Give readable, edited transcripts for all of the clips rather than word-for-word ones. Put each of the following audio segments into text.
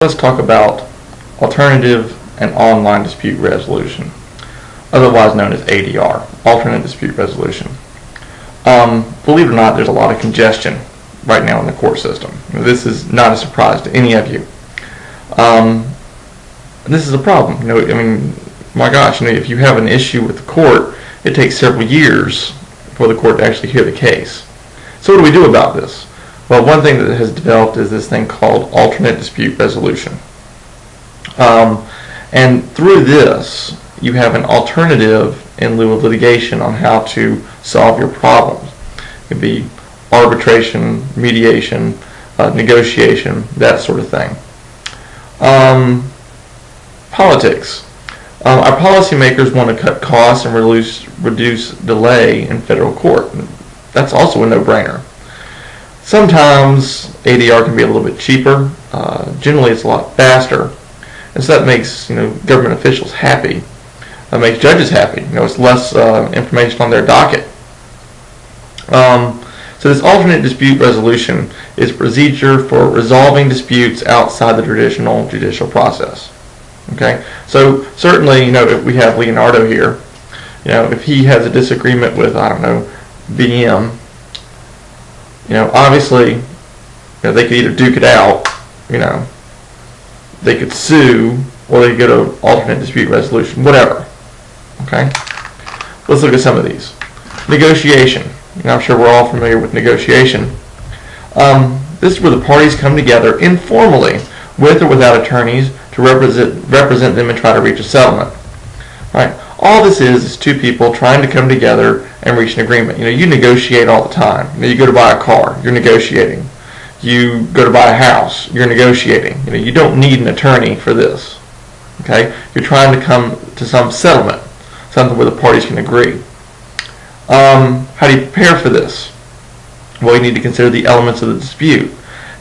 let's talk about alternative and online dispute resolution, otherwise known as ADR, alternate dispute resolution. Believe it or not, there's a lot of congestion right now in the court system. This is not a surprise to any of you. This is a problem. I mean, my gosh, if you have an issue with the court, it takes several years for the court to actually hear the case. So what do we do about this? Well, one thing that has developed is this thing called alternate dispute resolution. And through this, you have an alternative in lieu of litigation on how to solve your problems. It could be arbitration, mediation, negotiation, that sort of thing. Politics. Our policymakers want to cut costs and reduce delay in federal court. That's also a no-brainer. Sometimes ADR can be a little bit cheaper. Generally, it's a lot faster, and so that makes government officials happy. That makes judges happy. It's less information on their docket. So this alternate dispute resolution is a procedure for resolving disputes outside the traditional judicial process. Okay, so certainly, if we have Leonardo here, if he has a disagreement with, I don't know, BM, obviously, they could either duke it out, they could sue, or they could go to alternate dispute resolution, whatever. Okay, let's look at some of these. Negotiation. I'm sure we're all familiar with negotiation. This is where the parties come together informally, with or without attorneys, to represent them and try to reach a settlement. Right? All this is two people trying to come together and reach an agreement. You negotiate all the time. You go to buy a car, you're negotiating. You go to buy a house, you're negotiating. You don't need an attorney for this. Okay? You're trying to come to some settlement, something where the parties can agree. How do you prepare for this? Well, you need to consider the elements of the dispute.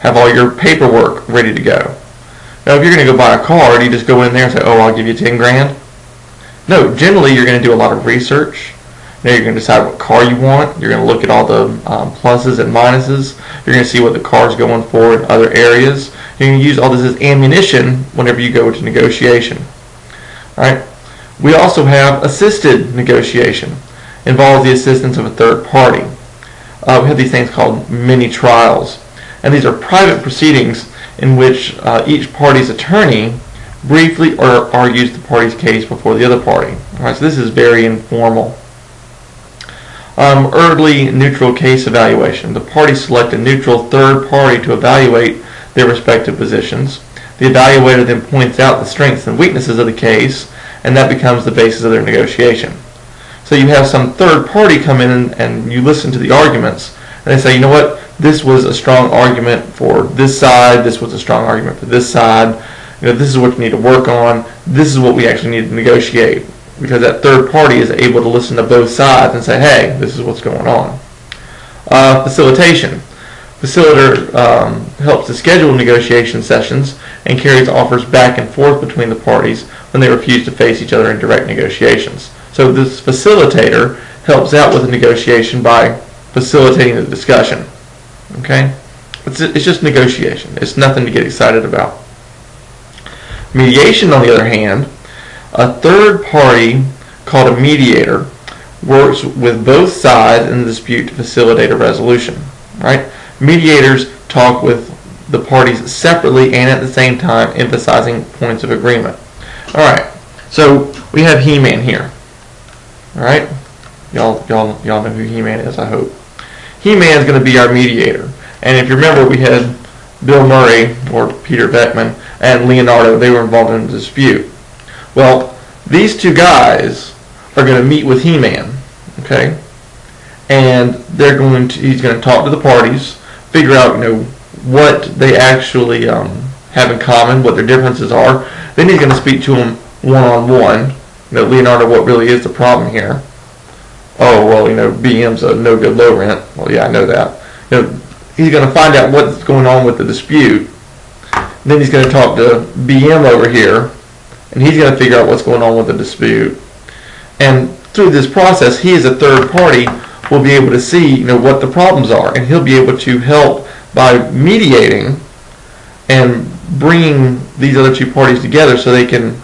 Have all your paperwork ready to go. Now, if you're going to go buy a car, do you just go in there and say, oh, I'll give you 10 grand? No, generally you're going to do a lot of research. Now you're going to decide what car you want. You're going to look at all the pluses and minuses. You're going to see what the car's going for in other areas. You're going to use all this as ammunition whenever you go to negotiation. All right? We also have assisted negotiation. Involves the assistance of a third party. We have these things called mini trials. And these are private proceedings in which each party's attorney briefly argues the party's case before the other party. All right, so this is very informal. Early neutral case evaluation. The parties select a neutral third party to evaluate their respective positions. The evaluator then points out the strengths and weaknesses of the case, and that becomes the basis of their negotiation. So you have some third party come in and you listen to the arguments, and they say, you know what, this was a strong argument for this side, this was a strong argument for this side, this is what you need to work on, this is what we actually need to negotiate. Because that third party is able to listen to both sides and say, hey, this is what's going on. Facilitation. Facilitator helps to schedule negotiation sessions and carries offers back and forth between the parties when they refuse to face each other in direct negotiations. So this facilitator helps out with the negotiation by facilitating the discussion. Okay? It's just negotiation. It's nothing to get excited about. Mediation, on the other hand, a third party called a mediator works with both sides in the dispute to facilitate a resolution. Right? Mediators talk with the parties separately and at the same time emphasizing points of agreement. Alright, so we have He-Man here. Alright? Y'all know who He-Man is, I hope. He-Man is going to be our mediator. And if you remember, we had Bill Murray, or Peter Beckman, and Leonardo. They were involved in a dispute. Well, these two guys are going to meet with He-Man. Okay? And he's going to talk to the parties, figure out, what they actually have in common, what their differences are. Then he's going to speak to them one-on-one. Leonardo, what really is the problem here? Oh, well, BM's a no-good low rent. Well, yeah, I know that. He's going to find out what's going on with the dispute. Then he's going to talk to BM over here, and he's going to figure out what's going on with the dispute. And through this process, he as a third party will be able to see, what the problems are, and he'll be able to help by mediating and bringing these other two parties together so they can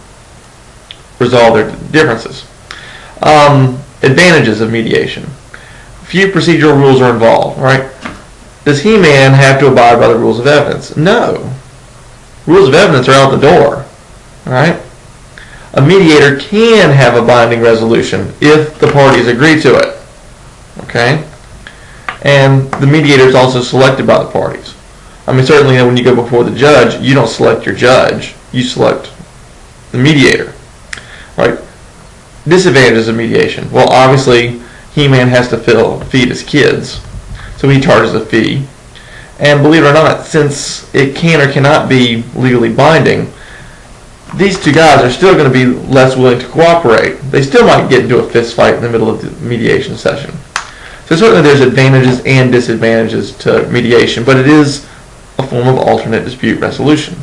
resolve their differences. Advantages of mediation. Few procedural rules are involved, right? Does He-Man have to abide by the rules of evidence? No. Rules of evidence are out the door, right? A mediator can have a binding resolution if the parties agree to it, okay? And the mediator is also selected by the parties. I mean, certainly when you go before the judge, you don't select your judge, you select the mediator, right? Disadvantages of mediation. Well, obviously, He-Man has to feed his kids, so he charges a fee. And believe it or not, since it can or cannot be legally binding, these two guys are still going to be less willing to cooperate. They still might get into a fist fight in the middle of the mediation session. So certainly there's advantages and disadvantages to mediation, but it is a form of alternate dispute resolution.